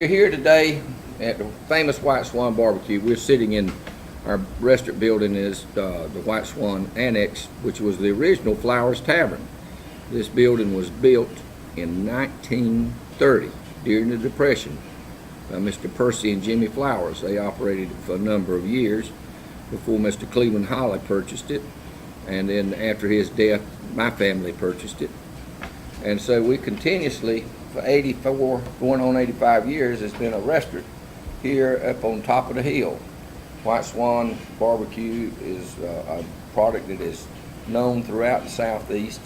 We're here today at the famous White Swan Barbecue. We're sitting in our restaurant building is the White Swan Annex, which was the original Flowers Tavern. This building was built in 1930 during the Depression by Mr. Percy and Jimmy Flowers. They operated it for a number of years before Mr. Cleveland Holly purchased it, and then after his death, my family purchased it. And so we continuously, for 84, going on 85 years, has been a restaurant here up on top of the hill. White Swan Barbecue is a product that is known throughout the Southeast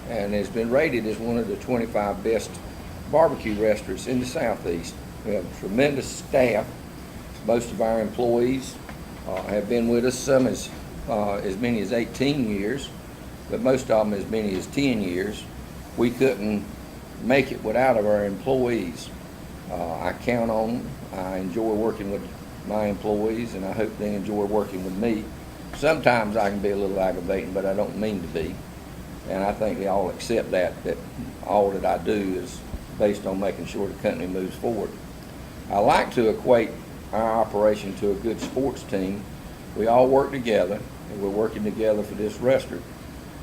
and has been rated as one of the 25 best barbecue restaurants in the Southeast. We have a tremendous staff. Most of our employees have been with us, some as many as 18 years, but most of them as many as 10 years. We couldn't make it without of our employees. I count on them. I enjoy working with my employees, and I hope they enjoy working with me. Sometimes I can be a little aggravating, but I don't mean to be. And I think they all accept that all that I do is based on making sure the company moves forward. I like to equate our operation to a good sports team. We all work together, and we're working together for this restaurant.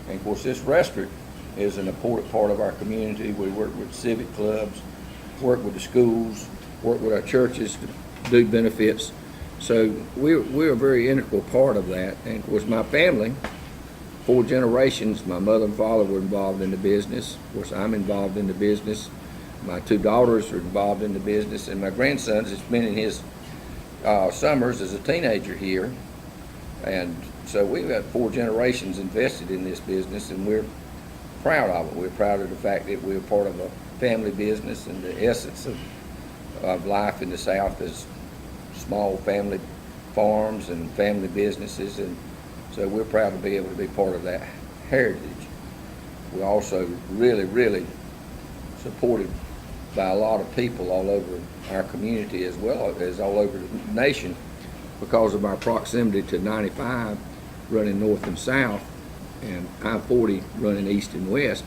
And of course, this restaurant is an important part of our community. We work with civic clubs, work with the schools, work with our churches to do benefits. So we're a very integral part of that. And of course, my family, 4 generations, my mother and father were involved in the business. Of course, I'm involved in the business. My 2 daughters are involved in the business, and my grandson has been in his summers as a teenager here. And so we've got 4 generations invested in this business, and we're proud of it. We're proud of the fact that we're part of a family business, and the essence of life in the South is small family farms and family businesses, and so we're proud to be able to be part of that heritage. We're also really supported by a lot of people all over our community as well as all over the nation because of our proximity to 95 running north and south and I-40 running east and west.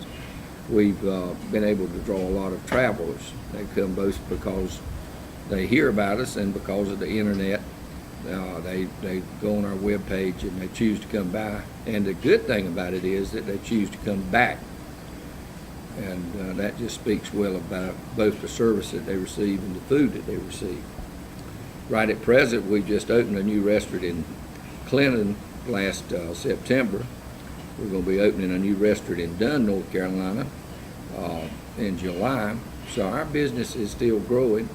We've been able to draw a lot of travelers. They come both because they hear about us and because of the internet. They go on our webpage and they choose to come by. And the good thing about it is that they choose to come back. And that just speaks well about both the service that they receive and the food that they receive. Right at present, we just opened a new restaurant in Clinton last September. We're going to be opening a new restaurant in Dunn, North Carolina in July. So our business is still growing.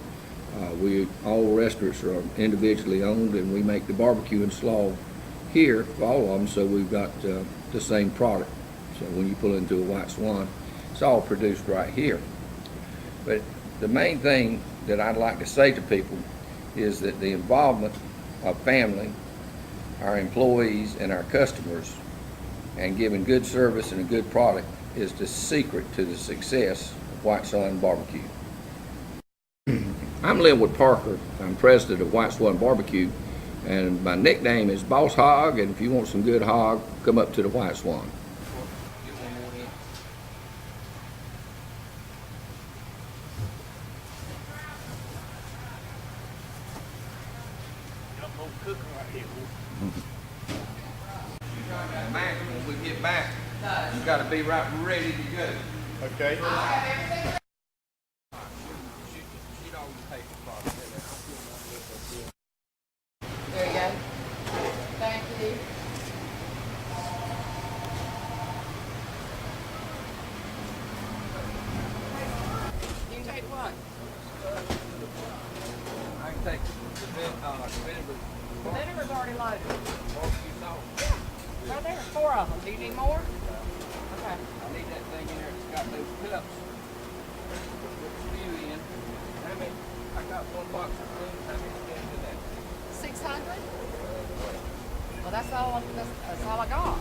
All restaurants are individually owned, and we make the barbecue and slaw here for all of them, so we've got the same product. So when you pull into a White Swan, it's all produced right here. But the main thing that I'd like to say to people is that the involvement of family, our employees, and our customers, and giving good service and a good product is the secret to the success of White Swan Barbecue. I'm Linwood Parker. I'm president of White Swan Barbecue, and my nickname is Boss Hog, and if you want some good hog, come up to the White Swan. When we get back, you got to be right ready to go. Okay. There you go. Thank you. You can take what? I can take the vinegar. The vinegar's already loaded. Barbecue sauce. Yeah. Right there, 4 of them. Do you need more? Okay. I need that thing in there. It's got those cups. Put the spew in. How many? I got 1 box of food. How many cans of that? 600? Well, that's all I got.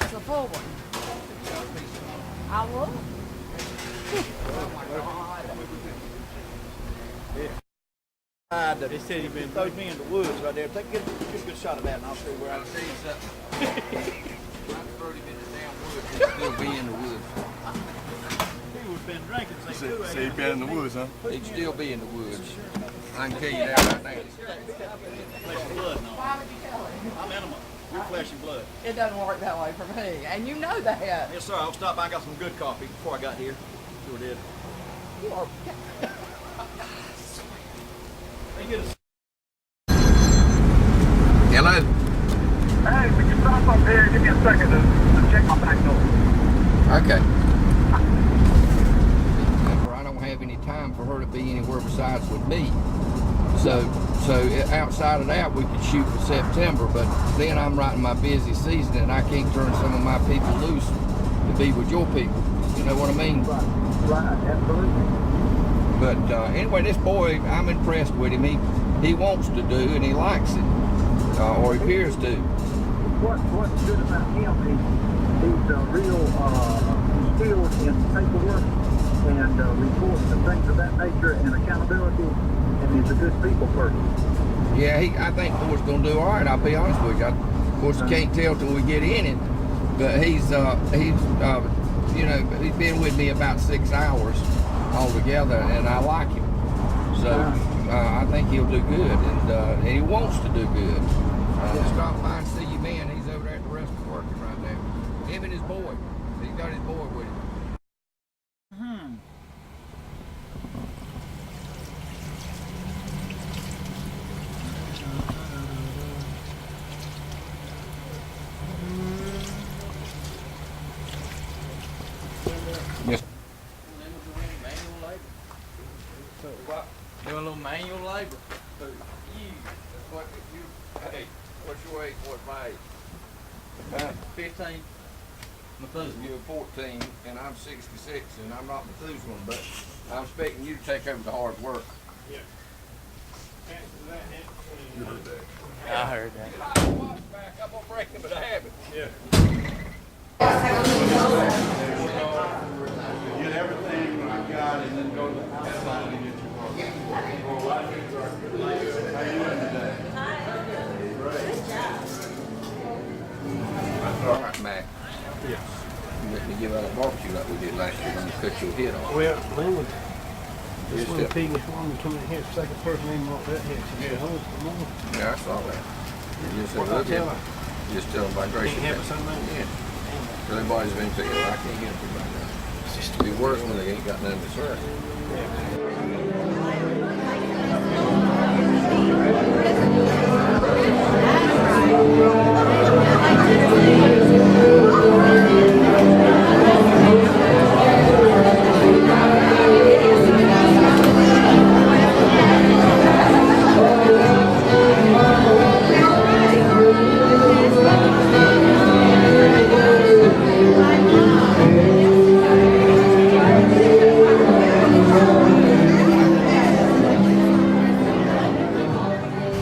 It's a full one. I will. Oh my God. They said he throws me in the woods right there. Take a good shot of that, and I'll show you where I'll I'm. tell you something. Right 30 minutes down woods, it'll still be in the woods. He who's been drinking say, Say he been in the woods, huh? He'd still be in the woods. I can tell you that right now. flesh and blood and all. I'm animal. You're flesh and blood. It doesn't work that way for me, and you know that. Yes, sir. I'll stop by. I got some good coffee before I got here. Sure did. You are. They get a Hello? Hey, would you stop up here? Give me a second to check my back door. Okay. I don't have any time for her to be anywhere besides with me. So outside of that, we could shoot for September, but then I'm right in my busy season and I can't turn some of my people loose to be with your people. You know what I mean? Right, absolutely. But anyway, this boy, I'm impressed with him. He wants to do and he likes it, or he appears to. What's good about him is he's real skilled in paperwork and reports and things of that nature and accountability, and he's a good people person. Yeah, I think boy's gonna do all right. I'll be honest with you. Of course, you can't tell till we get in it, but he's you know, he's been with me about 6 hours altogether, and I like him. So I think he'll do good, and he wants to do good. Stop by and see your man. He's over there at the restaurant working right now. Him and his boy. He's got his boy with him. Yes. Doing a little manual labor. Hey, what's your age? What's my age? 15. You're 14, and I'm 66, and I'm not Methuselah, but I'm expecting you to take over the hard work. Yeah. I heard that. I'm gonna break him, but I haven't. Yeah. Get everything I got and then go to the outside and get your car. How you doing today? All right, Mac. Yes. You let me give out a barbecue like we did last year. I'm gonna cut your head off. Well, Lynn, this Just one, step. the biggest one, coming in here, second person even want that head. She said, "Oh, come on." Yeah, I saw that. You just said, What did I look at tell him. her? Just tell him by grace. Can't have it Sunday? Yeah. So everybody's been thinking, I can't get it right now. It'd be worse when they ain't got nothing to serve.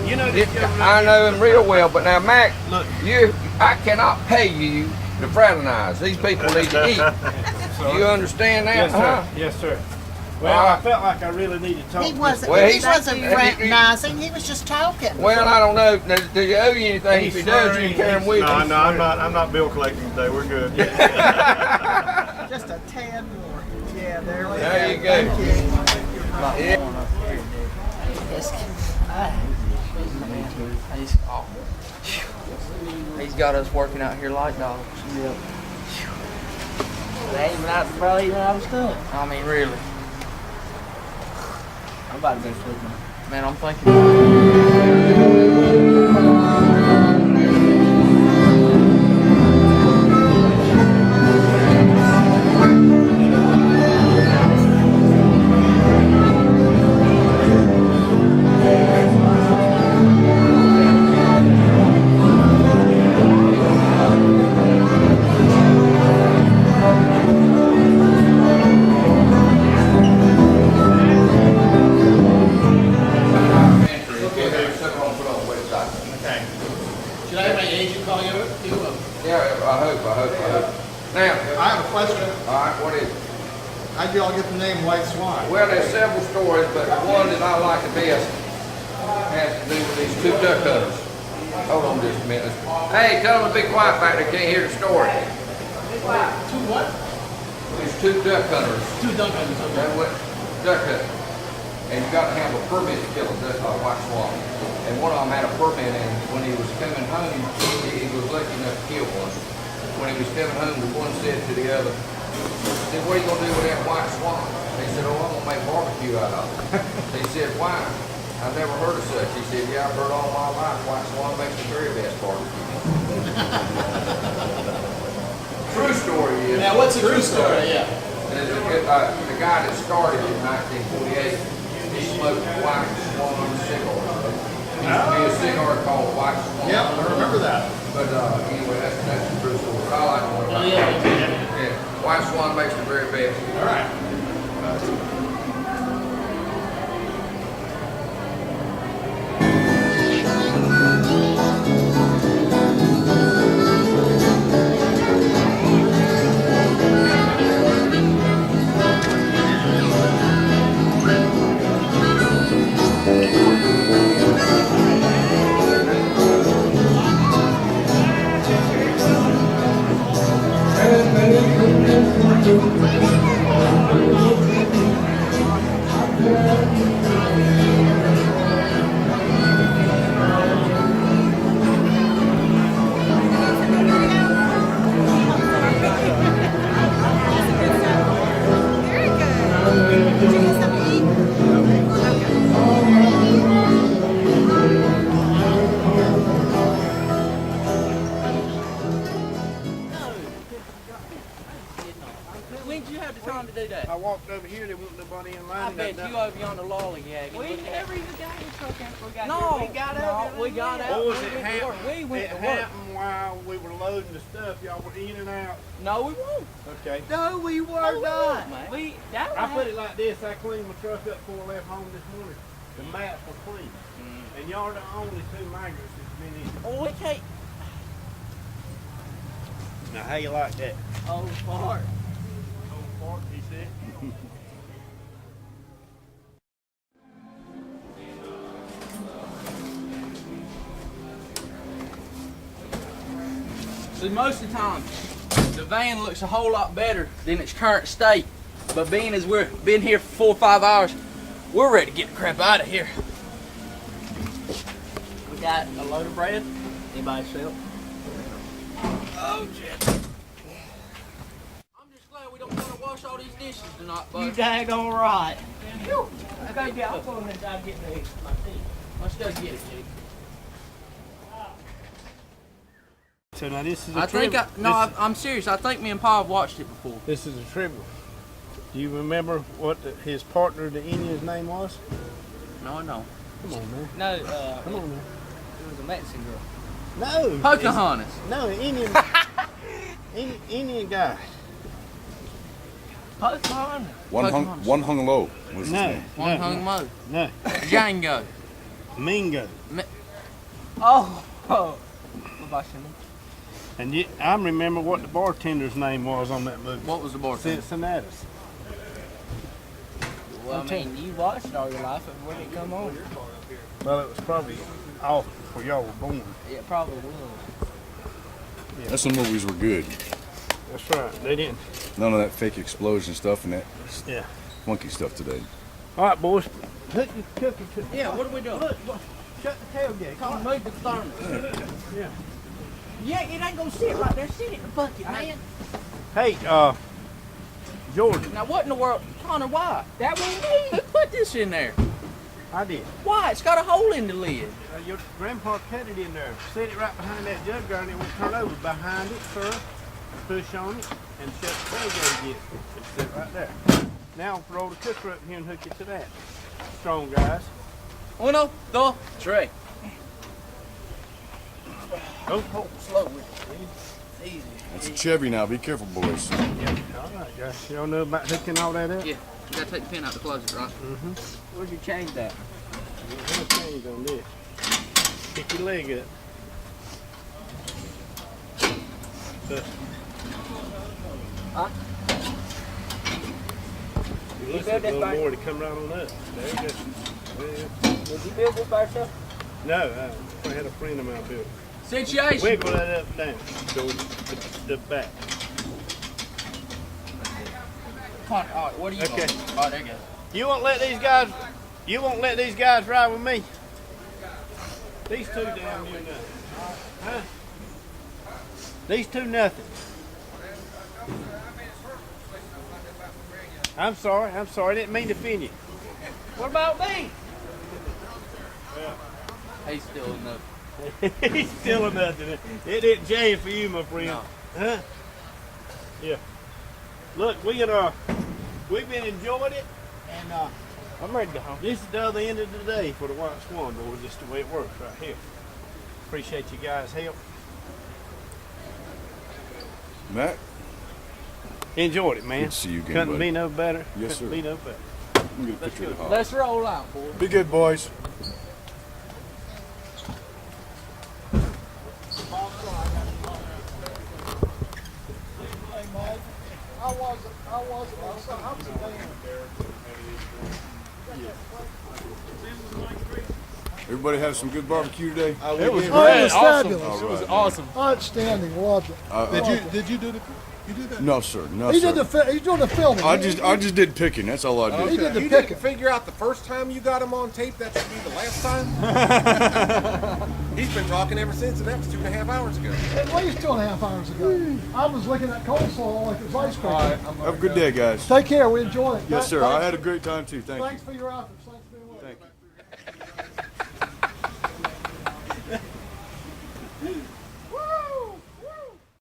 You know I know him real well, but now, Mac, Look. I cannot pay you to fraternize. These people need to eat. You understand that, Yes, sir. huh? Yes, sir. Well, I felt like I really needed to talk. He to wasn't. Well, he he's- wasn't he- fraternizing. He was just talking. Well, I don't know. Does he owe you anything? If he does, you can carry him with you. No, I'm not bill collecting today. We're good. Just a tad more. Yeah, there we There you go. Yeah. He's got us working out here like dogs. Yep. They ain't even out probably even I was done. I mean, really. I'm about to go sleep now. Man, I'm thinking. Should I have my agent call you up? Yeah, I hope. Now, I have a question. all right, what is it? How'd y'all get the name White Swan? Well, there's several stories, but the one that I like the best has to do with these two duck hunters. Hold on just a minute. Hey, tell them to be quiet back there. Can't hear the story. Two what? it's two duck hunters. Two duck hunters. That what duck hunting. And you got to have a permit to kill a duck like white swan. And one of them had a permit, and when he was coming home, he was lucky enough to kill one. When he was coming home, the one said to the other, said, "What are you gonna do with that white swan?" They said, "Oh, I'm gonna make barbecue out of it." They said, "Why?" "I've never heard of such." He said, "Yeah, I've heard all my life white swan makes the very best barbecue." True story is. Now, what's the true story? Yeah. There's the guy that started in 1948, he smoked white swan cigar. There used to be a cigar called White Swan. Yep, I remember that. But anyway, that's the true story. I like one. Oh, yeah. Yeah, White Swan makes the very best. All right. Very good. Did you get something to eat? When did you have the time to do that? I walked over here, there wasn't nobody in line. I and bet got you done. over yonder lollygag. We never even got any truck after we got No, here. We got out. we got out. What was we it went to work. happened? We went It to work. happened while we were loading the stuff. Y'all were in and out. No, we won't. Okay. No, we were not, man. We that I was put it like this. I cleaned my truck up before I left home this morning. The mats were clean. And y'all are the only two migrants that's been in. Oh, we can't. Now, how you like that? Oh, fart. Old fart, he said. See, most of the time, the van looks a whole lot better than its current state. But being as we've been here for 4 or 5 hours, we're ready to get the crap out of here. We got a load of bread. Anybody sell? Oh, shit. I'm just glad we don't want to wash all these dishes tonight, You bud. daggone right. Baby, I'll go in and get me my tea. Let's go get it, G. So now this is a I think tribute. I'm serious. I think me and Pa have watched it before. This is a tribute. Do you remember what his partner, the Indian's name was? No, I don't. Come on, man. No, Come on, man. it was a Mexican girl. No. Pocahontas. No, Indian. Indian guy. Pocahontas. One hung low. Was his No. name. One hung mo. No. Django. Mingo. Oh. What about you? And I remember what the bartender's name was on that movie. What was the bartender? Cincinnatus. Well, I mean, you watched it all your life, and when it come on, Well, it was probably off before y'all were born. it probably was. That's when movies were good. That's right. They didn't. None of that fake explosion stuff and that Yeah. funky stuff today. All right, boys. Hook your cookie to. Yeah, what are we doing? Look, shut the tailgate. Come on, move the thermos. Yeah. Yeah, it ain't gonna sit right there. Sit in the bucket, man. Hey, Jordan. Now, what in the world? Connor, why? That wasn't me. Who put this in there? I did. Why? It's got a hole in the lid. Your grandpa cut it in there. Set it right behind that jug guard and it won't turn over. Behind it, sir. Push on it and shut the tailgate against it. It's sit right there. Now roll the cooker up here and hook it to that. Strong guys. Uno, dos, tres. Oh, Slow with it. Easy. It's a Chevy now. Be careful, boys. yeah. All right, guys. Y'all know about hooking all that up? Yeah, you gotta take the pin out the closet, right? Where'd you change that? I'm gonna change on this. Pick your leg up. Huh? You listen a little more to come right on up. There you go. Yeah. Did you build this by yourself? No, I had a friend of mine build it. Situation. Wiggle that up and down. Go the back. Come on, all right, what do you Okay. want? All right, there you go. You won't let these guys ride with me? These two damn near nothing. Huh? These two nothing. I'm sorry, I didn't mean to offend you. What about me? He's still enough. He's still nothing. It didn't change for you, my friend. No. Huh? Yeah. Look, we've been enjoying it, and I'm ready to go home. this is the other end of the day for the White Swan, boys. Just the way it works right here. Appreciate you guys' help. Matt, Enjoyed it, man. good to see you again, Couldn't buddy. be no better. Yes, Couldn't sir. be no better. I'm gonna get a picture of the hog. Let's roll out, boys. Be good, boys. Everybody have some good barbecue today? It was great. fabulous. All right, man. Awesome. Outstanding. Loved it. Did you do that? No, sir. No, He sir. did he's doing the filming. I just did picking. That's all I did. He did the You picking. didn't figure out the first time you got him on tape that should be the last time? He's been talking ever since, and that was 2.5 hours ago. At least 2.5 hours ago. I was looking at coleslaw like it was ice cream. Have a good day, guys. Take care. We enjoyed it. Yes, sir. I had a great time too. Thank you. Thanks for your efforts.